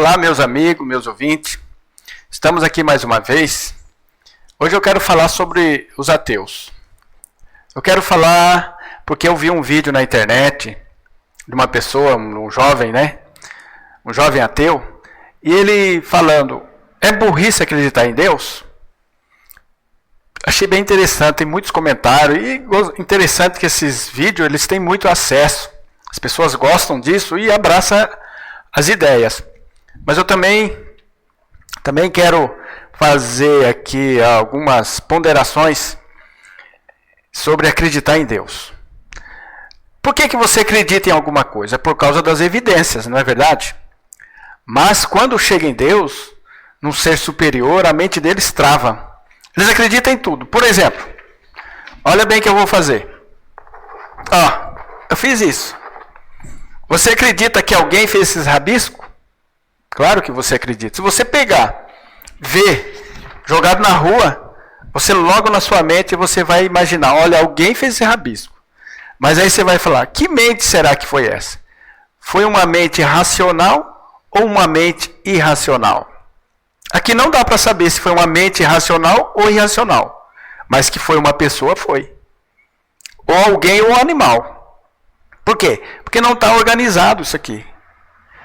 Olá, meus amigos, meus ouvintes. Estamos aqui mais uma vez. Hoje eu quero falar sobre os ateus. Eu quero falar porque eu vi um vídeo na internet de uma pessoa, um jovem, né? Um jovem ateu. E ele falando, é burrice acreditar em Deus? Achei bem interessante, tem muitos comentários. E interessante que esses vídeos, eles têm muito acesso. As pessoas gostam disso e abraçam as ideias. Mas eu também quero fazer aqui algumas ponderações sobre acreditar em Deus. Por que você acredita em alguma coisa? É por causa das evidências, não é verdade? Mas quando chega em Deus, num ser superior, a mente deles trava. Eles acreditam em tudo. Por exemplo, olha bem o que eu vou fazer. Eu fiz isso. Você acredita que alguém fez esses rabiscos? Claro que você acredita. Se você pegar, ver, jogado na rua, você logo na sua mente você vai imaginar, olha, alguém fez esse rabisco. Mas aí você vai falar, que mente será que foi essa? Foi uma mente racional ou uma mente irracional? Aqui não dá para saber se foi uma mente racional ou irracional. Mas que foi uma pessoa, foi. Ou alguém ou animal. Por quê? Porque não está organizado isso aqui.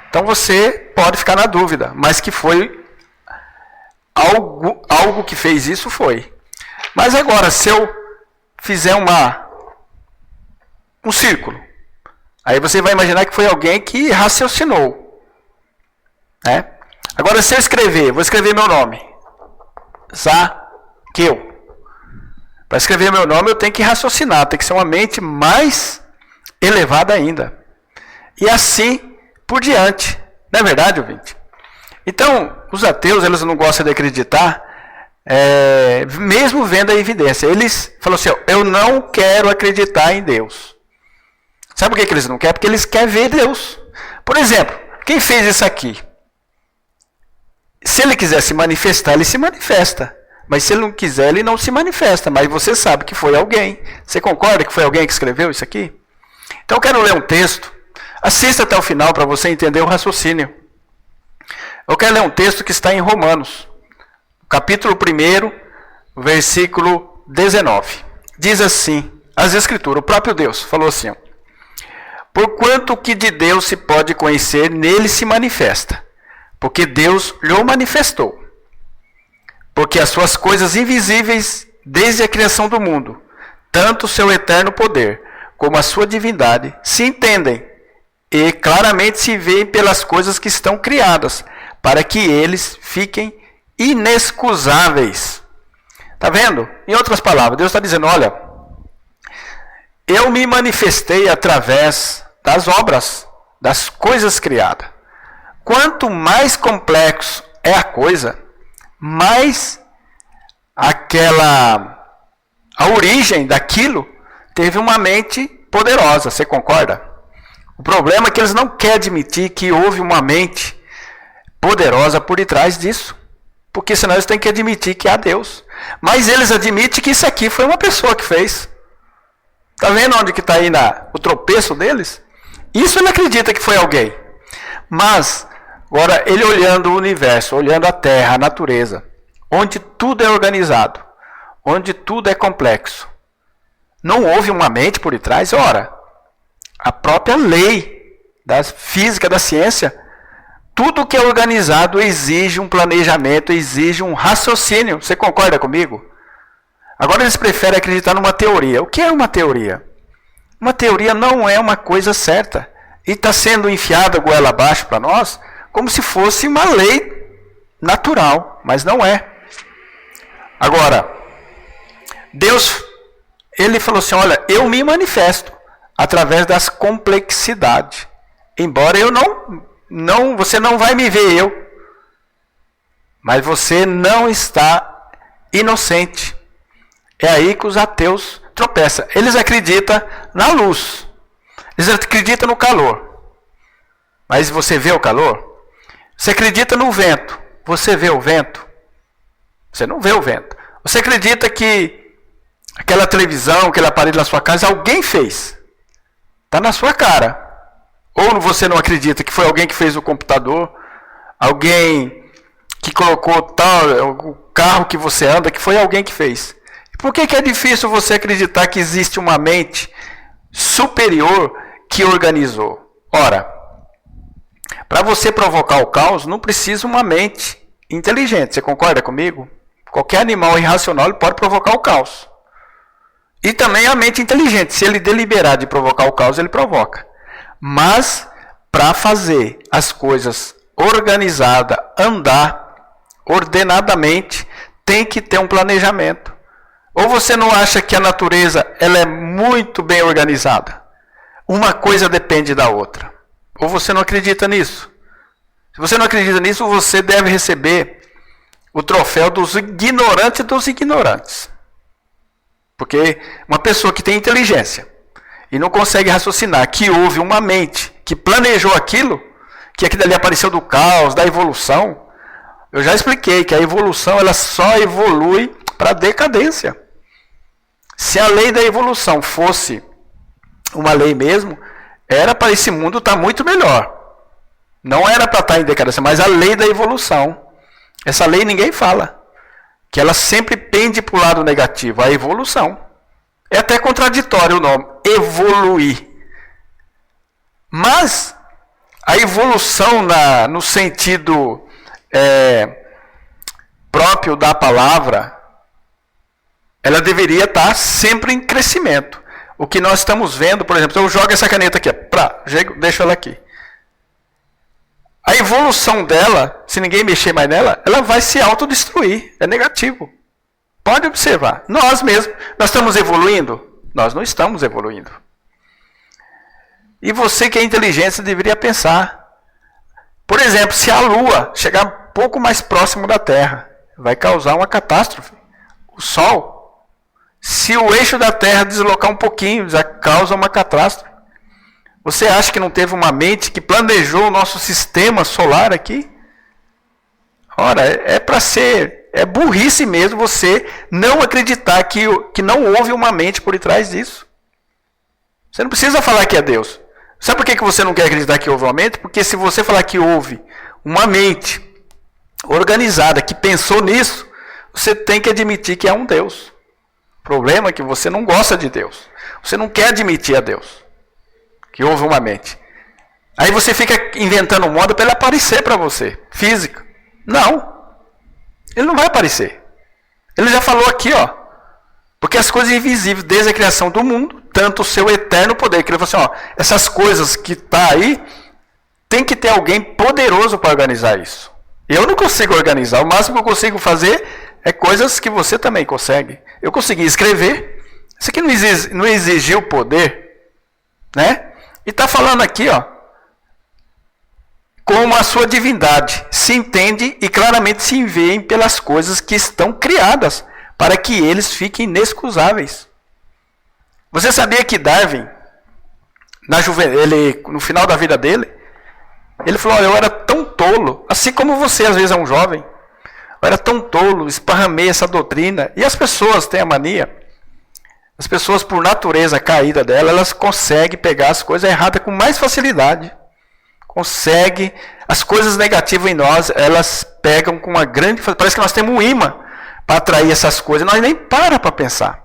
Então você pode ficar na dúvida, mas que foi algo que fez isso, foi. Mas agora, se eu fizer um círculo, aí você vai imaginar que foi alguém que raciocinou. Né? Agora, se eu escrever, vou escrever meu nome. Zaqueu. Para escrever meu nome, eu tenho que raciocinar, tem que ser uma mente mais elevada ainda. E assim por diante. Não é verdade, ouvinte? Então, os ateus, eles não gostam de acreditar, mesmo vendo a evidência. Eles falam assim, eu não quero acreditar em Deus. Sabe por que eles não querem? Porque eles querem ver Deus. Por exemplo, quem fez isso aqui? Se ele quiser se manifestar, ele se manifesta. Mas se ele não quiser, ele não se manifesta. Mas você sabe que foi alguém. Você concorda que foi alguém que escreveu isso aqui? Então eu quero ler um texto. Assista até o final para você entender o raciocínio. Eu quero ler um texto que está em Romanos, capítulo 1, versículo 19. Diz assim, as Escrituras, o próprio Deus falou assim, porquanto que de Deus se pode conhecer, nele se manifesta, porque Deus lhe manifestou. Porque as suas coisas invisíveis, desde a criação do mundo, tanto o seu eterno poder, como a sua divindade, se entendem, e claramente se veem pelas coisas que estão criadas, para que eles fiquem inexcusáveis. Está vendo? Em outras palavras, Deus está dizendo, olha, eu me manifestei através das obras, das coisas criadas. Quanto mais complexo é a coisa, mais a origem daquilo teve uma mente poderosa. Você concorda? O problema é que eles não querem admitir que houve uma mente poderosa por detrás disso. Porque senão eles têm que admitir que há Deus. Mas eles admitem que isso aqui foi uma pessoa que fez. Está vendo onde que está aí o tropeço deles? Isso ele acredita que foi alguém. Mas, agora, ele olhando o universo, olhando a terra, a natureza, onde tudo é organizado, onde tudo é complexo, não houve uma mente por detrás? Ora, a própria lei da física, da ciência, tudo que é organizado exige um planejamento, exige um raciocínio. Você concorda comigo? Agora eles preferem acreditar numa teoria. O que é uma teoria? Uma teoria não é uma coisa certa. E está sendo enfiada goela abaixo para nós como se fosse uma lei natural, mas não é. Agora, Deus, ele falou assim, olha, eu me manifesto através das complexidades. Embora eu você não vai me ver eu, mas você não está inocente. É aí que os ateus tropeçam. Eles acreditam na luz, eles acreditam no calor, mas você vê o calor? Você acredita no vento, você vê o vento? Você não vê o vento. Você acredita que aquela televisão, aquele aparelho na sua casa, alguém fez? Está na sua cara. Ou você não acredita que foi alguém que fez o computador, alguém que colocou tal, o carro que você anda, que foi alguém que fez. Por que é difícil você acreditar que existe uma mente superior que organizou? Ora, para você provocar o caos, não precisa uma mente inteligente. Você concorda comigo? Qualquer animal irracional ele pode provocar o caos. E também a mente inteligente. Se ele deliberar de provocar o caos, ele provoca. Mas, para fazer as coisas organizadas, andar ordenadamente, tem que ter um planejamento. Ou você não acha que a natureza ela é muito bem organizada? Uma coisa depende da outra. Ou você não acredita nisso? Se você não acredita nisso, você deve receber o troféu dos ignorantes dos ignorantes. Porque uma pessoa que tem inteligência e não consegue raciocinar que houve uma mente que planejou aquilo, que aquilo ali apareceu do caos, da evolução. Eu já expliquei que a evolução ela só evolui para a decadência. Se a lei da evolução fosse uma lei mesmo, era para esse mundo estar muito melhor. Não era para estar em decadência, mas a lei da evolução. Essa lei ninguém fala. Que ela sempre pende para o lado negativo, a evolução. É até contraditório o nome, evoluir. Mas a evolução no sentido próprio da palavra, ela deveria estar sempre em crescimento. O que nós estamos vendo, por exemplo, eu jogo essa caneta aqui, deixo ela aqui. A evolução dela, se ninguém mexer mais nela, ela vai se autodestruir. É negativo. Pode observar. Nós mesmos, nós estamos evoluindo? Nós não estamos evoluindo. E você que é inteligente deveria pensar. Por exemplo, se a Lua chegar um pouco mais próximo da Terra, vai causar uma catástrofe. O Sol, se o eixo da Terra deslocar um pouquinho, já causa uma catástrofe. Você acha que não teve uma mente que planejou o nosso sistema solar aqui? Ora, é burrice mesmo você não acreditar que não houve uma mente por trás disso. Você não precisa falar que é Deus. Sabe por que você não quer acreditar que houve uma mente? Porque se você falar que houve uma mente organizada que pensou nisso, você tem que admitir que é um Deus. O problema é que você não gosta de Deus. Você não quer admitir a Deus que houve uma mente. Aí você fica inventando moda para ele aparecer para você, física. Não. Ele não vai aparecer. Ele já falou aqui, ó. Porque as coisas invisíveis, desde a criação do mundo, tanto o seu eterno poder, que ele falou assim, ó, essas coisas que tá aí, tem que ter alguém poderoso para organizar isso. Eu não consigo organizar. O máximo que eu consigo fazer é coisas que você também consegue. Eu consegui escrever. Isso aqui não exigiu poder, né? E está falando aqui, ó, como a sua divindade se entende e claramente se veem pelas coisas que estão criadas, para que eles fiquem inexcusáveis. Você sabia que Darwin, no final da vida dele, ele falou, olha, eu era tão tolo, assim como você às vezes é um jovem, eu era tão tolo, esparramei essa doutrina, e as pessoas têm a mania. As pessoas, por natureza caída dela, elas conseguem pegar as coisas erradas com mais facilidade. Conseguem. As coisas negativas em nós, elas pegam com uma grande facilidade. Parece que nós temos um imã para atrair essas coisas. Nós nem para pensar.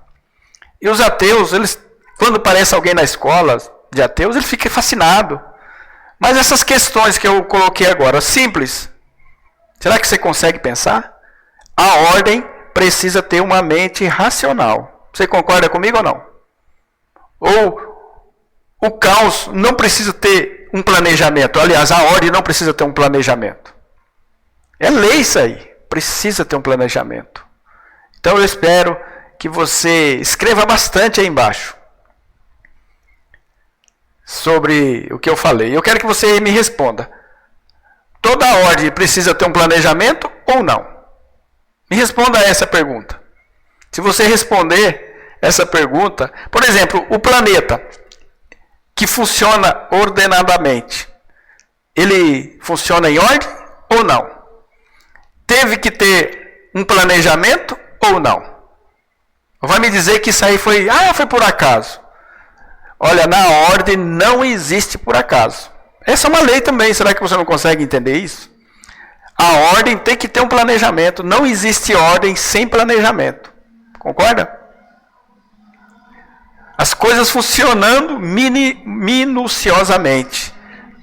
E os ateus, eles, quando aparece alguém na escola de ateus, ele fica fascinado. Mas essas questões que eu coloquei agora, simples. Será que você consegue pensar? A ordem precisa ter uma mente racional. Você concorda comigo ou não? Ou o caos não precisa ter um planejamento. Aliás, a ordem não precisa ter um planejamento. É lei isso aí. Precisa ter um planejamento. Então eu espero que você escreva bastante aí embaixo sobre o que eu falei. Eu quero que você me responda. Toda ordem precisa ter um planejamento ou não? Me responda essa pergunta. Se você responder essa pergunta, por exemplo, o planeta que funciona ordenadamente, ele funciona em ordem ou não? Teve que ter um planejamento ou não? Vai me dizer que isso aí foi por acaso. Olha, na ordem não existe por acaso. Essa é uma lei também, será que você não consegue entender isso? A ordem tem que ter um planejamento. Não existe ordem sem planejamento. Concorda? As coisas funcionando minuciosamente.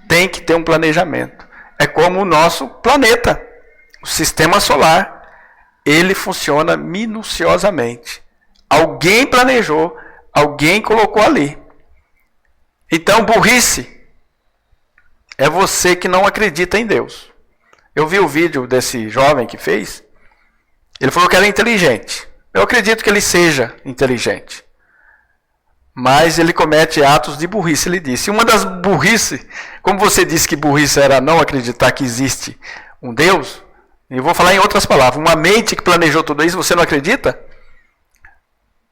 Tem que ter um planejamento. É como o nosso planeta. O sistema solar. Ele funciona minuciosamente. Alguém planejou. Alguém colocou ali. Então, burrice é você que não acredita em Deus. Eu vi o vídeo desse jovem que fez. Ele falou que era inteligente. Eu acredito que ele seja inteligente. Mas ele comete atos de burrice, ele disse. E uma das burrice, como você disse que burrice era não acreditar que existe um Deus, eu vou falar em outras palavras. Uma mente que planejou tudo isso, você não acredita?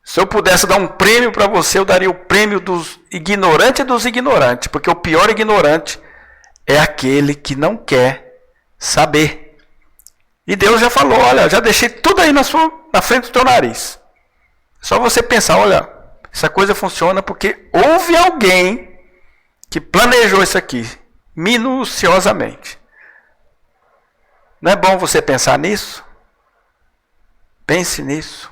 Se eu pudesse dar um prêmio para você, eu daria o prêmio dos ignorantes, porque o pior ignorante é aquele que não quer saber. E Deus já falou, olha, já deixei tudo aí na frente do teu nariz. Só você pensar, olha, essa coisa funciona porque houve alguém que planejou isso aqui, minuciosamente. Não é bom você pensar nisso? Pense nisso.